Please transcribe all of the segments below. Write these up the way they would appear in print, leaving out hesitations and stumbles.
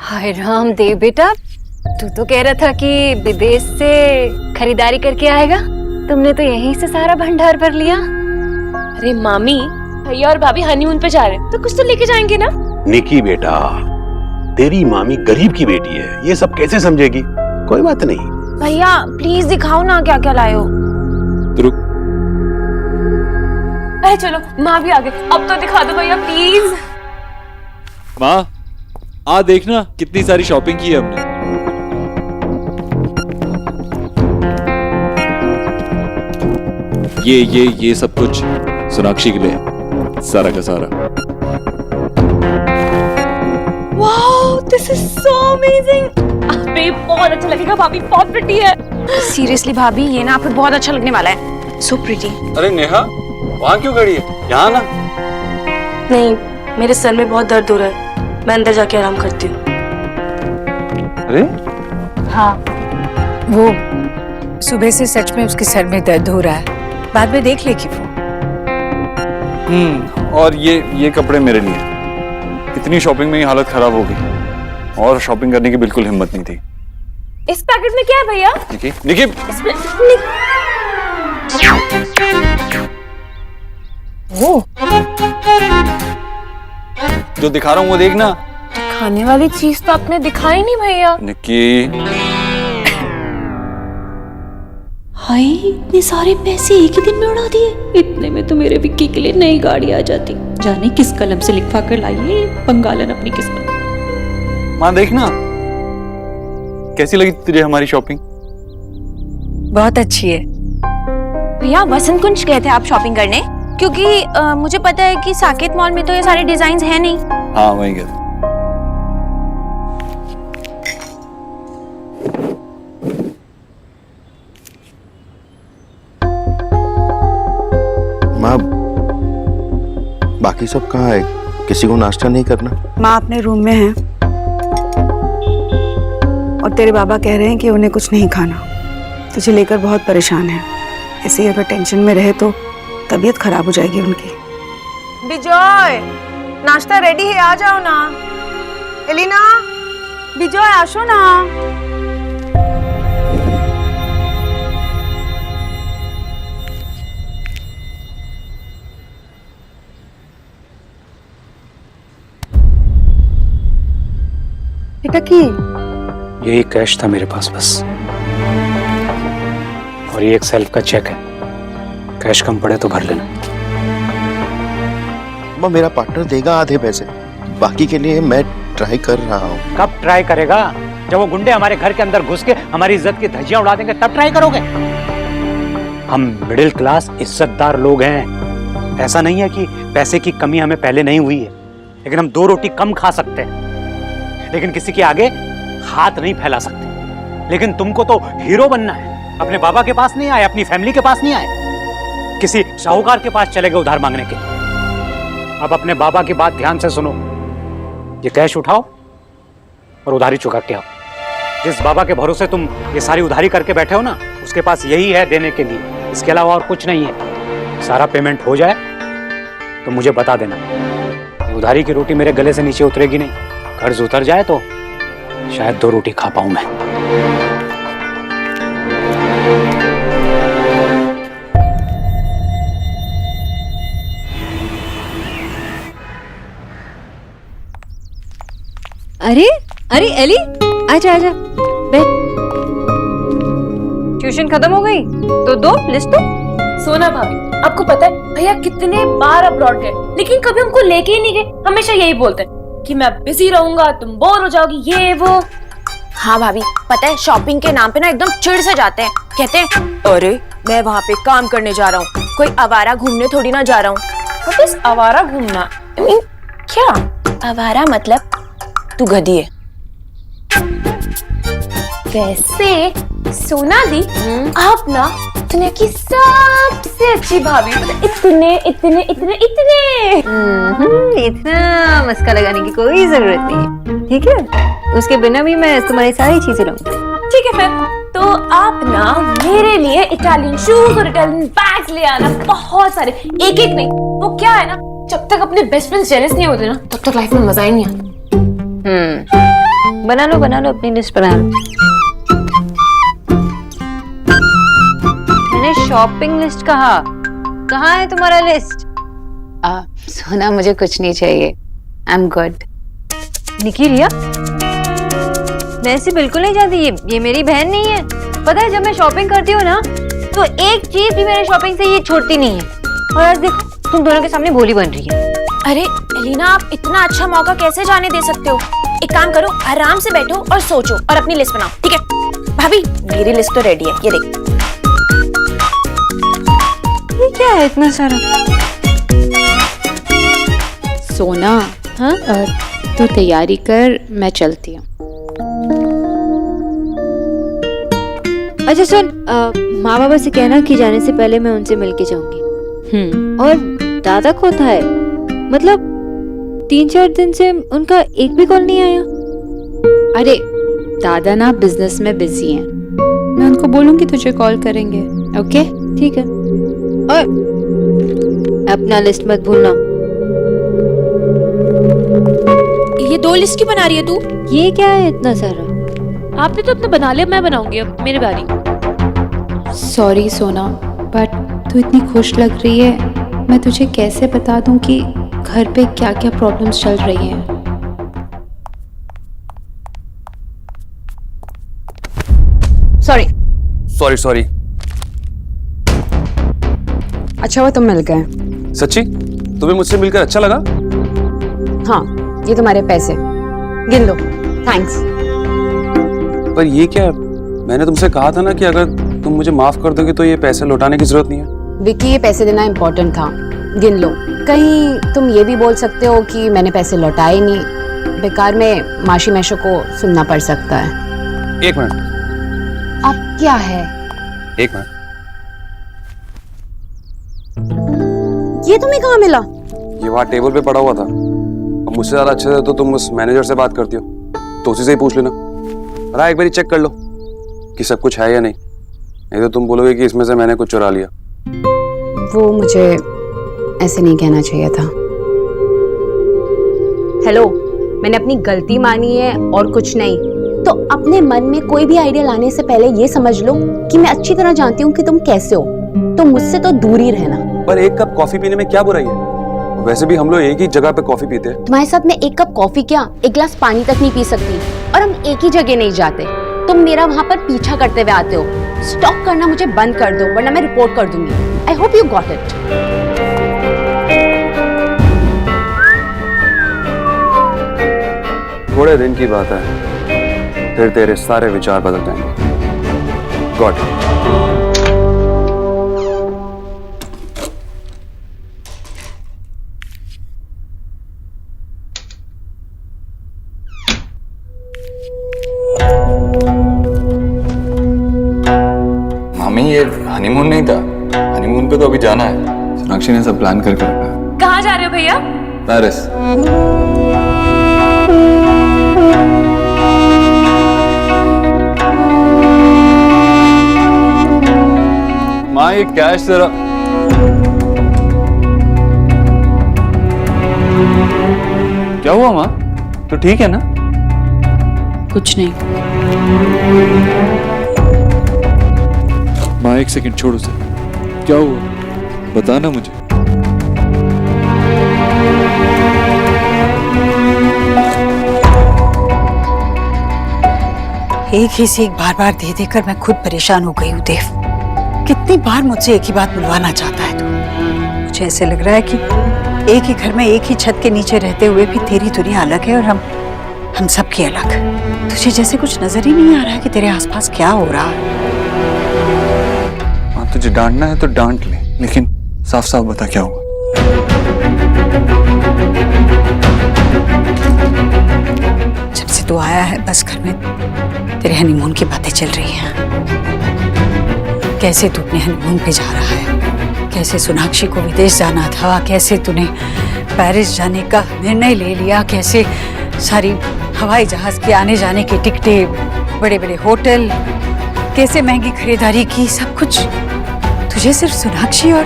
हाय राम देव बेटा, तू तो कह रहा था कि विदेश से खरीदारी करके आएगा। तुमने तो यहीं से सारा भंडार भर लिया। अरे मामी, भैया और भाभी हनीमून पे जा रहे हैं तो कुछ तो लेके जाएंगे ना। निकी बेटा, तेरी मामी गरीब की बेटी है, ये सब कैसे समझेगी? कोई बात नहीं। भैया प्लीज दिखाओ ना क्या क्या लाए हो। रुक। अरे चलो माँ भी आ गई, अब तो दिखा दो भैया प्लीज। माँ आ देखना कितनी सारी शॉपिंग की है हमने। ये सब कुछ सोनाक्षी के लिए, सारा का सारा। Wow, this is so amazing. अबे बहुत अच्छा लगेगा, भाभी बहुत प्रिटी है। सीरियसली भाभी, ये ना आपको बहुत अच्छा लगने वाला है। So pretty. अरे नेहा, वहाँ क्यों खड़ी है? यहाँ ना। नहीं, मेरे सर में बहुत दर्द हो रहा है, मैं अंदर जाके आराम करती हूँ। अरे हाँ, वो सुबह से सच में उसके सर में दर्द हो रहा है, बाद में देख लेगी वो। और ये कपड़े मेरे लिए। इतनी शॉपिंग में ही हालत खराब हो गई और शॉपिंग करने की बिल्कुल हिम्मत नहीं थी। इस पैकेट में क्या है भैया? निकी, निकी। वो जो दिखा रहा हूँ वो देखना। खाने वाली चीज तो आपने दिखाई नहीं भैया। निकी, हाय, इतने सारे पैसे एक ही दिन में उड़ा दिए। इतने में तो मेरे विक्की के लिए नई गाड़ी आ जाती। जाने किस कलम से लिखवा कर लाई है बंगालन अपनी किस्मत। माँ देखना कैसी लगी तुझे हमारी शॉपिंग? बहुत अच्छी है। भैया वसंत कुंज गए थे आप शॉपिंग करने? क्योंकि मुझे पता है कि साकेत मॉल में तो ये सारे डिजाइन है नहीं। हाँ वही गया। माँ, बाकी सब कहाँ है? किसी को नाश्ता नहीं करना? माँ अपने रूम में है और तेरे बाबा कह रहे हैं कि उन्हें कुछ नहीं खाना। तुझे लेकर बहुत परेशान है। ऐसे ही अगर टेंशन में रहे तो तबीयत खराब हो जाएगी उनकी। बिजॉय, नाश्ता रेडी है, आ जाओ ना। एलिना, बिजॉय आशो ना। बेटा की यही कैश था मेरे पास बस, और ये एक सेल्फ का चेक है। कैश कम पड़े तो भर लेना। माँ, मेरा पार्टनर देगा आधे पैसे, बाकी के लिए मैं ट्राई कर रहा हूँ। कब ट्राई करेगा? जब वो गुंडे हमारे घर के अंदर घुस के हमारी इज्जत की धज्जियां उड़ा देंगे तब ट्राई करोगे? हम मिडिल क्लास इज्जतदार लोग हैं। ऐसा नहीं है कि पैसे की कमी हमें पहले नहीं हुई है, लेकिन हम 2 रोटी कम खा सकते हैं, लेकिन किसी के आगे हाथ नहीं फैला सकते। लेकिन तुमको तो हीरो बनना है। अपने बाबा के पास नहीं आए, अपनी फैमिली के पास नहीं आए, किसी साहूकार के पास चले गए उधार मांगने के लिए। अब अपने बाबा की बात ध्यान से सुनो। ये कैश उठाओ और उधारी चुका के आओ। जिस बाबा के भरोसे तुम ये सारी उधारी करके बैठे हो ना, उसके पास यही है देने के लिए, इसके अलावा और कुछ नहीं है। सारा पेमेंट हो जाए तो मुझे बता देना। उधारी की रोटी मेरे गले से नीचे उतरेगी नहीं। कर्ज उतर जाए तो शायद 2 रोटी खा पाऊं मैं। अरे अरे एली, आजा आजा, बैठ। ट्यूशन खत्म हो गई तो दो लिस्ट दो। सोना भाभी, आपको पता है भैया कितने बार अब्रॉड गए, लेकिन कभी हमको लेके ही नहीं गए। हमेशा यही बोलते हैं कि मैं बिजी रहूंगा, तुम बोर हो जाओगी, ये वो। हाँ भाभी, पता है शॉपिंग के नाम पे ना एकदम चिढ़ से जाते हैं। कहते हैं अरे मैं वहाँ पे काम करने जा रहा हूँ, कोई आवारा घूमने थोड़ी ना जा रहा हूँ। बस आवारा घूमना I mean, क्या आवारा मतलब? तू गधी है। वैसे सोना दी, आप ना दुनिया की सबसे अच्छी भाभी। इतने इतने इतने इतने इतना मस्का लगाने की कोई जरूरत नहीं है, ठीक है? उसके बिना भी मैं तुम्हारी सारी चीजें लाऊंगी। ठीक है फिर तो आप ना मेरे लिए इटालियन शूज और इटालियन बैग्स ले आना, बहुत सारे, एक एक नहीं। वो क्या है ना, जब तक अपने बेस्ट फ्रेंड्स जेलस नहीं होते ना, तब तक लाइफ में मजा ही नहीं आता। बना लो अपनी लिस्ट बना लो। मैंने शॉपिंग लिस्ट कहा, कहाँ है तुम्हारा लिस्ट? सोना मुझे कुछ नहीं चाहिए, आई एम गुड। निकी रिया, मैं ऐसे बिल्कुल नहीं चाहती, ये मेरी बहन नहीं है। पता है जब मैं शॉपिंग करती हूँ ना तो एक चीज भी मेरे शॉपिंग से ये छोड़ती नहीं है। और आज देखो तुम दोनों के सामने भोली बन रही है। अरे एलिना, आप इतना अच्छा मौका कैसे जाने दे सकते हो? एक काम करो, आराम से बैठो और सोचो और अपनी लिस्ट बनाओ, ठीक है? भाभी मेरी लिस्ट तो रेडी है, ये देख। ये क्या है इतना सारा? सोना, हाँ तू तैयारी कर, मैं चलती हूँ। अच्छा सुन, माँ बाबा से कहना कि जाने से पहले मैं उनसे मिलके जाऊंगी। और दादा को था है, मतलब 3-4 दिन से उनका एक भी कॉल नहीं आया। अरे दादा ना बिजनेस में बिजी हैं, मैं उनको बोलूंगी तुझे कॉल करेंगे। ओके ठीक है। और अपना लिस्ट मत भूलना। ये 2 लिस्ट क्यों बना रही है तू? ये क्या है इतना सारा? आपने तो अपना बना लिया, मैं बनाऊंगी अब, मेरी बारी। सॉरी सोना, बट तू इतनी खुश लग रही है, मैं तुझे कैसे बता दूं कि घर पे क्या क्या प्रॉब्लम्स चल रही हैं। सॉरी। अच्छा हुआ तुम मिल गए। सच्ची तुम्हें मुझसे मिलकर अच्छा लगा? हाँ, ये तुम्हारे पैसे, गिन लो। थैंक्स। पर ये क्या, मैंने तुमसे कहा था ना कि अगर तुम मुझे माफ कर दोगे तो ये पैसे लौटाने की जरूरत नहीं है। विक्की, ये पैसे देना इम्पोर्टेंट था, गिन लो। कहीं तुम ये भी बोल सकते हो कि मैंने पैसे लौटाए नहीं, बेकार में माशी मैशो को सुनना पड़ सकता है। 1 मिनट। अब क्या है? 1 मिनट। ये तुम्हें कहाँ मिला? ये वहाँ टेबल पे पड़ा हुआ था। अब मुझसे ज्यादा अच्छे से तो तुम उस मैनेजर से बात करती हो, तो उसी से ही पूछ लेना। अरे एक बार चेक कर लो कि सब कुछ है या नहीं तो तुम बोलोगे कि इसमें से मैंने कुछ चुरा लिया। वो मुझे ऐसे नहीं कहना चाहिए था। हेलो, मैंने अपनी गलती मानी है और कुछ नहीं। तो अपने मन में कोई भी आइडिया लाने से पहले ये समझ लो कि मैं अच्छी तरह जानती हूँ कि तुम कैसे हो, तो मुझसे तो दूर ही रहना। पर 1 कप कॉफी पीने में क्या बुराई है? वैसे भी हम लोग एक ही जगह पे कॉफी पीते हैं। तुम्हारे साथ मैं 1 कप कॉफी क्या 1 गिलास पानी तक नहीं पी सकती, और हम एक ही जगह नहीं जाते। तुम मेरा वहाँ पर पीछा करते हुए आते हो। स्टॉक करना मुझे बंद कर दो, वरना मैं रिपोर्ट कर दूंगी। I hope you got it. थोड़े दिन की बात है, फिर तेरे सारे विचार बदल जाएंगे। गॉड। मामी, ये हनीमून नहीं था, हनीमून पे तो अभी जाना है। सोनाक्षी ने सब प्लान करके रखा है। कहाँ जा रहे हो भैया? पेरिस। माँ, ये कैश जरा। क्या हुआ माँ, तो ठीक है ना? कुछ नहीं। माँ 1 सेकंड छोड़ो उसे। क्या हुआ, बताना मुझे। एक ही सीख बार बार दे देकर मैं खुद परेशान हो गई हूँ देव। कितनी बार मुझसे एक ही बात बुलवाना चाहता है तू। मुझे ऐसे लग रहा है कि एक ही घर में एक ही छत के नीचे रहते हुए भी तेरी दुनिया अलग है और हम सब की अलग। तुझे जैसे कुछ नजर ही नहीं आ रहा है कि तेरे आसपास क्या हो रहा है। हाँ, तुझे डांटना है तो डांट ले, लेकिन साफ साफ बता क्या हुआ। जब से तू आया है बस घर में तेरे हनीमून की बातें चल रही हैं। कैसे तू अपने हनीमून पे जा रहा है, कैसे सोनाक्षी को विदेश जाना था, कैसे तूने पेरिस जाने का निर्णय ले लिया, कैसे सारी हवाई जहाज के आने जाने की टिकटें, बड़े बड़े होटल, कैसे महंगी खरीदारी की। सब कुछ तुझे सिर्फ सोनाक्षी और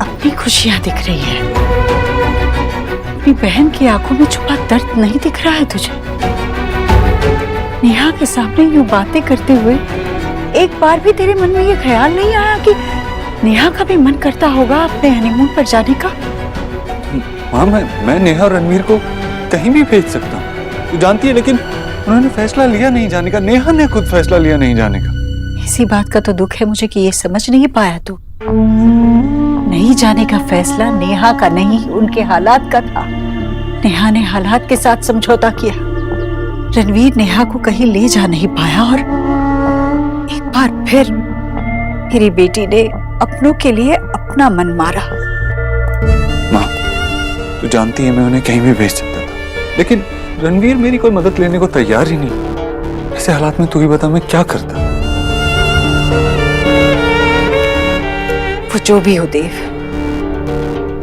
अपनी खुशियां दिख रही है। अपनी बहन की आंखों में छुपा दर्द नहीं दिख रहा है तुझे? नेहा के सामने यूं बातें करते हुए एक बार भी तेरे मन में ये ख्याल नहीं आया कि नेहा का भी मन करता होगा अपने हनीमून पर जाने का? माँ, मैं नेहा और रणवीर को कहीं भी भेज सकता हूँ, तू जानती है, लेकिन उन्होंने फैसला लिया नहीं जाने का। नेहा ने खुद फैसला लिया नहीं जाने का। इसी बात का तो दुख है मुझे कि ये समझ नहीं पाया तू। नहीं जाने का फैसला नेहा का नहीं, उनके हालात का था। नेहा ने हालात के साथ समझौता किया। रणवीर नेहा को कहीं ले जा नहीं पाया और एक बार फिर मेरी बेटी ने अपनों के लिए अपना मन मारा। माँ, तू जानती है मैं उन्हें कहीं भी भेज सकता था, लेकिन रणवीर मेरी कोई मदद लेने को तैयार ही नहीं। ऐसे हालात में तू ही बता मैं क्या करता। वो जो भी हो देव,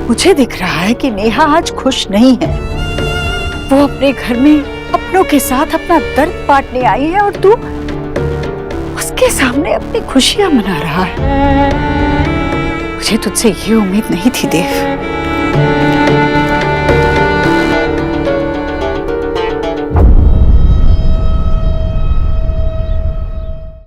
मुझे दिख रहा है कि नेहा आज खुश नहीं है। वो अपने घर में अपनों के साथ अपना दर्द बांटने आई है और तू उसके सामने अपनी खुशियां मना रहा है। मुझे तुझसे ये उम्मीद नहीं थी देव।